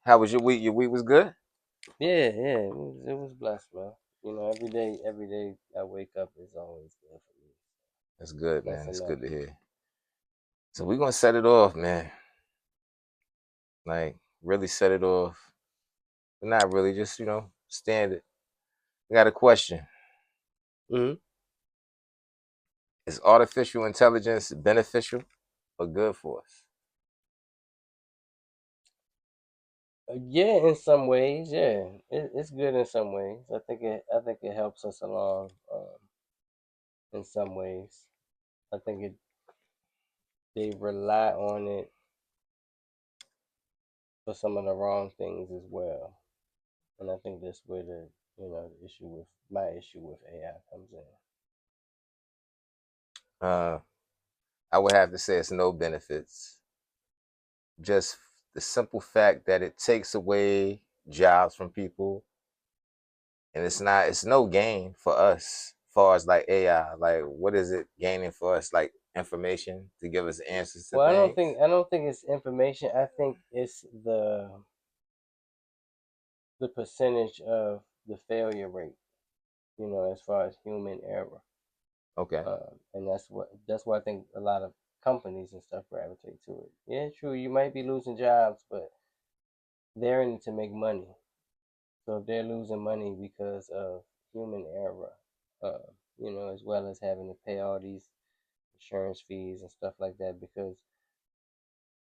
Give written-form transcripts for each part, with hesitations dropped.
how was your week? Your week was good? Yeah, yeah, it was blessed, bro. Every day I wake up is always good for me. That's good, man. That's That's enough. good to hear. So we're gonna set it off, man. Like really set it off. But not really, just standard. I got a question. hmm Is artificial intelligence beneficial or good for us? Yeah, in some ways, yeah, it's good in some ways. I think it helps us along in some ways. I think they rely on it for some of the wrong things as well, and I think that's where the issue with my issue with AI comes in. Uh, I would have to say it's no benefits. Just the simple fact that it takes away jobs from people, and it's no gain for us. As far as like AI, like what is it gaining for us? Like information to give us answers to Well, I don't things. think I don't think it's information. I think it's the percentage of the failure rate, as far as human error. Okay. And that's why I think a lot of companies and stuff gravitate to it. Yeah, true. You might be losing jobs, but they're in it to make money. So if they're losing money because of human error, as well as having to pay all these insurance fees and stuff like that, because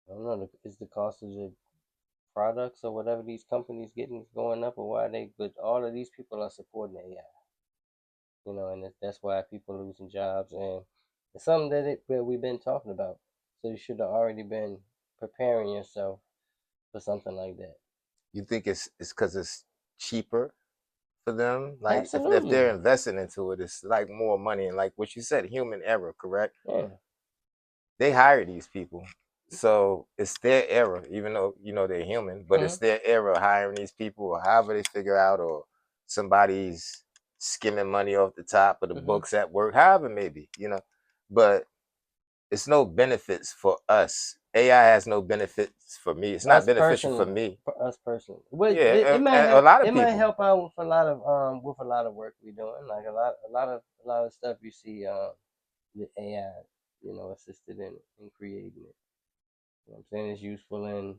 I don't know, is the cost of the products or whatever these companies getting going up, or why they? But all of these people are supporting AI, and that's why people are losing jobs, and it's something that we've been talking about. So you should have already been preparing yourself for something like that. You think it's because it's cheaper for them? Like if Absolutely, they're investing into it, it's like more money and like what you said, human error, correct? yeah. They hire these people. So it's their error, even though they're human, but hmm it's their error hiring these people or however they figure out or somebody's skimming money off the top of the hmm books at work, however maybe. But it's no benefits for us. AI has no benefits for me. It's not Us beneficial for personally, me. for us personally, well, it Yeah, might and a help. lot of It might people. help out with a lot of work we're doing. Like a lot of stuff you see the AI, assisted in creating it. I'm saying it's useful in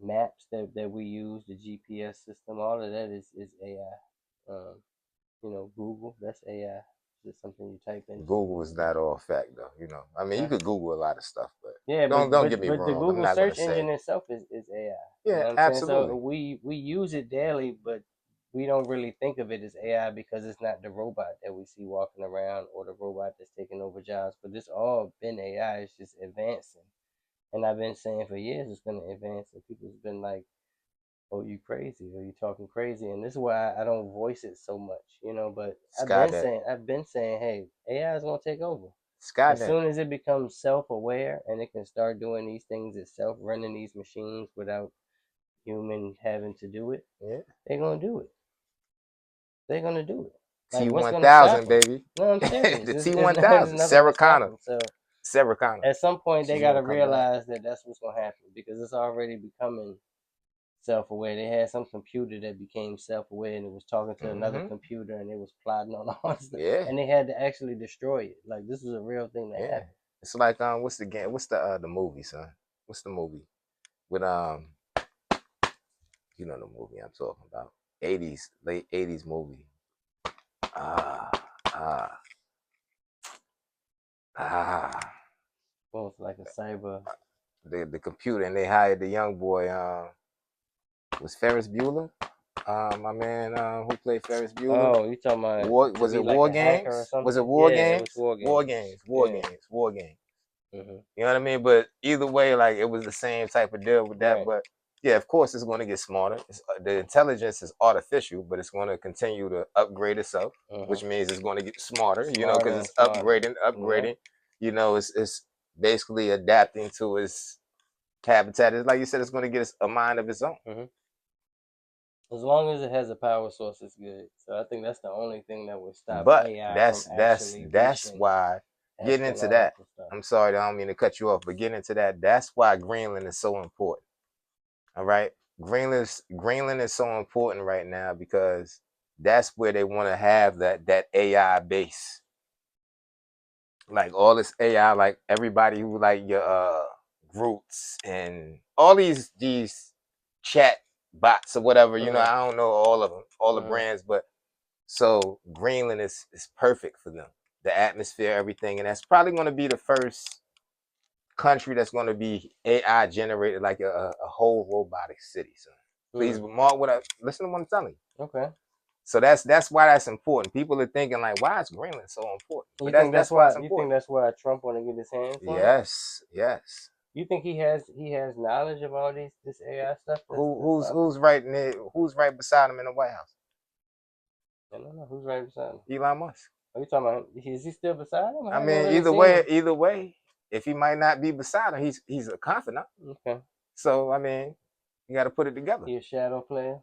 maps that we use, the GPS system. All of that is AI. Google, that's AI. Just something you type into Google and is not all fact though. I mean, you huh? could Google a lot of stuff, but Yeah, don't get but me but the wrong. I'm Google not gonna search say engine itself is AI. You yeah, know what I'm saying? So absolutely. we use it daily, but we don't really think of it as AI because it's not the robot that we see walking around or the robot that's taking over jobs. But it's all been AI. It's just advancing. And I've been saying for years it's gonna advance, and people's been like, "Oh, you crazy? Or you talking crazy?" And this is why I don't voice it so much. But Skynet. I've been saying, hey, AI is gonna take over. As Skynet. soon as it becomes self-aware and it can start doing these things itself, running these machines without human having to do it, Yeah. they're gonna do it. They're gonna do it. Like, what's gonna stop T1000, them? baby. No, I'm serious. The There's T1000. nothing Sarah gonna stop Connor. them. So Sarah Connor. at some point, they She's gonna gotta come back. realize that that's what's gonna happen because it's already becoming self-aware. They had some computer that became self-aware and it was talking to another Mm-hmm. computer and it was plotting on all this stuff, Yeah. and they had to actually destroy it. Like, this was a real thing that Yeah. happened. It's like what's the game? What's the movie, son? What's the movie? With you know the movie I'm talking about. 80s, late 80s movie. Ah, ah, ah. Almost like a cyber. The computer and they hired the young boy, was Ferris Bueller. My man, who played Ferris Bueller. Oh, you talking about War to was be it like War a hacker or Games? Was it something? War Yeah, it was Games? war War games. Games. War Yeah. Games. War Games. hmm You know what I mean? But either way, like it was the same type of deal with that. Right. But yeah, of course, it's going to get smarter. The intelligence is artificial, but it's going to continue to upgrade itself, which hmm means it's going to get smarter. Smarter Because and it's smarter. upgrading, Yep. upgrading. It's basically adapting to its habitat. It's like you said, it's going to get a mind of its own. hmm As long as it has a power source, it's good. So I think that's the only thing that would stop But AI from that's actually that's reaching why getting into that. astronomical stuff. I'm sorry, I don't mean to cut you off, but getting into that. That's why Greenland is so important. All right. Greenland is so important right now because that's where they want to have that AI base. Like all this AI, like everybody who like your Roots and all these chat bots or whatever, you know, Mm, I don't know all of them, all the mm, brands, but so Greenland is perfect for them. The atmosphere, everything, and that's probably going to be the first country that's going to be AI generated, like a whole robotic city. So please, mm. Mark, what I listen to what I'm telling you. Okay. So that's why that's important. People are thinking like, why is Greenland so important? But You think that's that's why why? it's You think important. that's why Trump want to get his hands on it? Yes, yes. You think he has knowledge of all this AI stuff that's popping? Who's right beside him in the White House? I don't know who's right beside him. Elon Musk. Are you talking about? Is he still beside him? I I haven't mean, really seen him. either way, if he might not be beside him, he's a confidant. Okay. So I mean, you got to put it together. He a shadow player.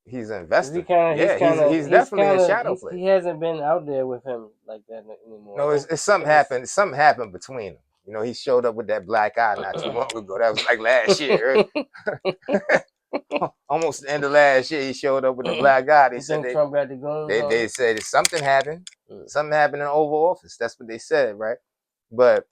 He's an Is he investor. kind of? He's Yeah, kind of. he's He's definitely kind a of. shadow player. He hasn't been out there with him like that anymore. No, it's something happened. Something happened between them. You know, he showed up with that black eye not too long ago. That was like last year. Almost the end of last year, he showed up with the black eye. They You said think Trump got the guns on they him? said something happened. Mm. Something happened in the Oval Office. That's what they said, right? But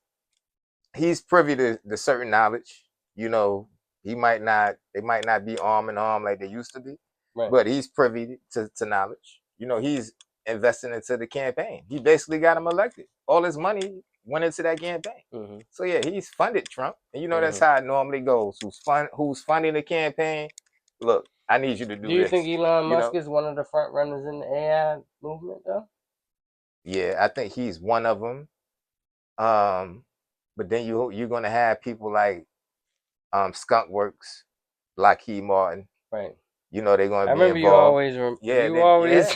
he's privy to certain knowledge. You know, he might not. They might not be arm in arm like they used to be, Right. but he's privy to knowledge. You know, he's investing into the campaign. He basically got him elected. All his money went into that campaign. Mm-hmm. So yeah, he's funded Trump, and you know that's Mm-hmm. how it normally goes. Who's funding the campaign? Look, I need you to Do do you this. think Elon You Musk know, is one of the front runners in the AI movement, though? yeah, I think he's one of them. But then you're gonna have people like Skunk Works, Lockheed Martin. Right. You know they're I gonna be remember you involved. always Yeah,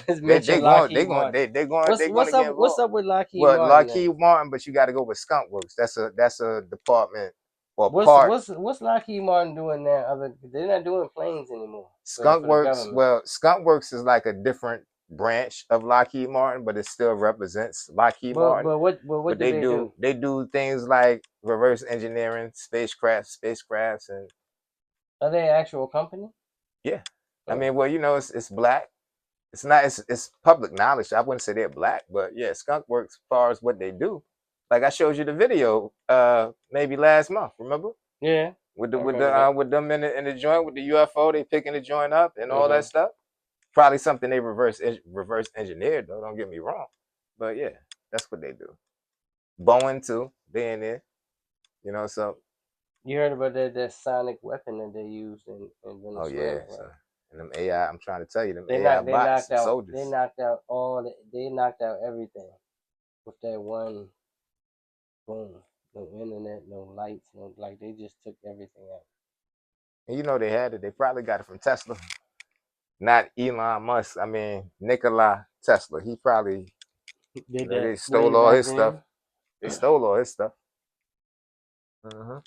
just they mention going Lockheed Martin. they're What's gonna get up? What's involved. up with Lockheed Well, Martin then? Lockheed Martin, but you got to go with Skunk Works. That's a department or What's part. what's what's Lockheed Martin doing now? They're not doing planes anymore Skunk for the Works. government. Well, Skunk Works is like a different branch of Lockheed Martin, but it still represents Lockheed But Martin. but what But do they do? they do things like reverse engineering spacecrafts, and Are they an actual company? yeah. I Oh, mean, well, you know, it's black. It's not. It's public knowledge. I wouldn't say they're black, but yeah, Skunk Works, as far as what they do. Like I showed you the video, maybe last month. Remember yeah, with I remember that. with them in the joint with the UFO, they picking the joint up and all that Mm-hmm. stuff. Probably something they reverse engineered though. Don't get me wrong, but yeah, that's what they do. Boeing too, they in there. You know, so You heard about that sonic weapon that they used in oh Venezuela, yeah, right? so and them AI. I'm trying to tell you, them They AI knocked they bots, knocked some out they soldiers. knocked out they knocked out everything with that one boom. No internet, no lights, no like they just took everything out. And you know they had it. They probably got it from Tesla. Not Elon Musk. I mean Nikola Tesla. He probably, you Did know, that they way stole all back his stuff. then. They stole all his stuff. Uh-huh.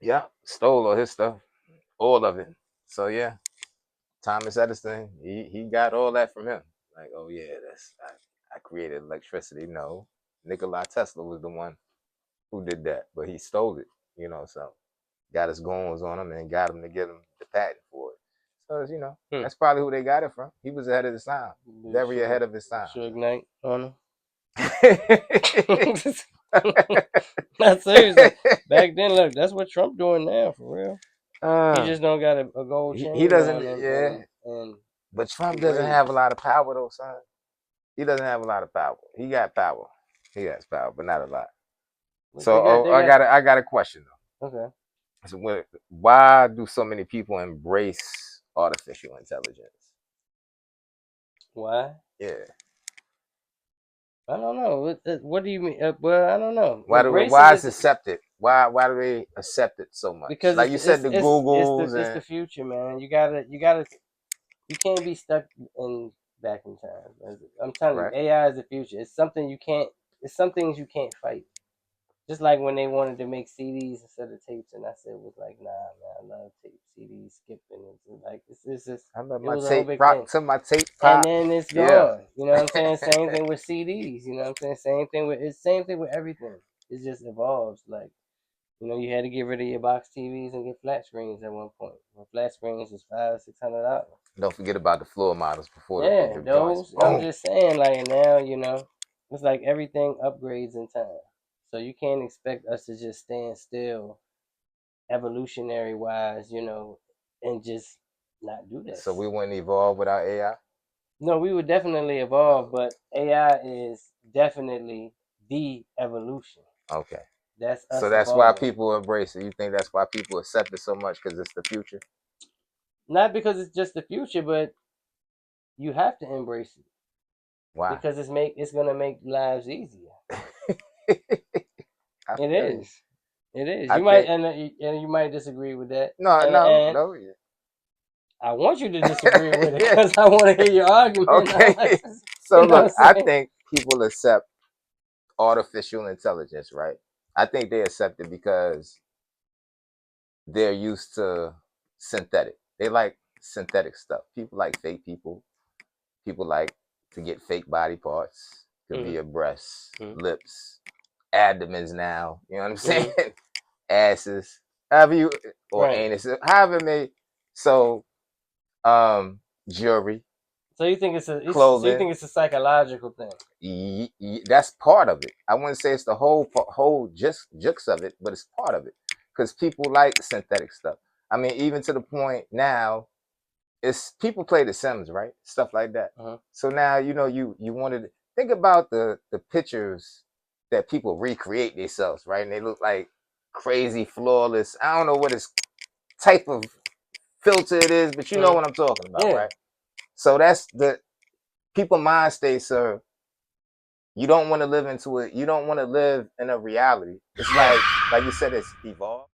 Yeah, stole all his stuff, all of it. So yeah, Thomas Edison, he got all that from him. Like, oh yeah, I created electricity. No, Nikola Tesla was the one who did that, but he stole it. You know, so got his goons on him and got him to get him the patent for it. So you know, Hmm. that's probably who they got it from. He was ahead of his time, very ahead of his time. Suge Knight on him. Not seriously. Back then, look, that's what Trump doing now for real. He just don't got a gold He chain doesn't, on him yeah. and But Trump some doesn't have a braids. lot of power though, son. He doesn't have a lot of power. He got power. He has power, but not a lot. But So they got I got a question though. okay. So why do so many people embrace artificial intelligence? Why? Yeah. I don't know. What do you mean? Well, I don't know. Why Embracing is it it accepted? Why do they accept it so much? because Like you said, the Googles it's the and future, man. You can't be stuck in back in time. I'm telling you, right. AI is the future. It's something you can't. It's some things you can't fight. Just like when they wanted to make CDs instead of tapes, and I said was like, nah, man, I love tape CDs, skipping. It's like it's just I love it my was a whole tape big pop thing. to my tape And pop. then it's Yeah. gone. You know what I'm saying? Same thing with CDs. You know what I'm saying? Same thing with everything. It just evolves. Like You know, you had to get rid of your box TVs and get flat screens at one point. When flat screens was $500-$600. Don't forget about the floor models before Yeah, the joints. those. I'm Boom. just saying, like now, you know, it's like everything upgrades in time. So you can't expect us to just stand still, evolutionary wise, you know, and just not do So this. we wouldn't evolve without AI. No, we would definitely evolve, but AI is definitely the evolution. Okay. That's So us that's why evolving. people embrace it. You think that's why people accept it so much because it's the future? Not because it's just the future, but you have to embrace it Why? because it's gonna make lives easier. I It feel you. is. It is. I You might think and you might disagree with that, no, no, and no. I want you to disagree with it because I want to hear your argument. Okay. So You know what look, I'm I saying? think people accept artificial intelligence, right? I think they accept it because they're used to synthetic. They like synthetic stuff. People like fake people. People like to get fake body parts. Could be Hmm. your breasts, Hmm. lips, abdomens now. You know what I'm saying? Hmm. Asses. However you or Right. anus. However it may so jewelry, So you think clothing. it's a psychological thing? That's part of it. I wouldn't say it's the whole just jux of it, but it's part of it because people like synthetic stuff. I mean, even to the point now, it's people play The Sims, right? Stuff like that. Uh-huh. So now you wanted to think about the pictures that people recreate themselves, right? And they look like crazy, flawless. I don't know what this type of filter it is, but you know Uh-huh. what I'm talking about, Yeah. right? So that's the people mind state, sir. You don't want to live into it. You don't want to live in a reality. It's Right. like you said, it's evolved.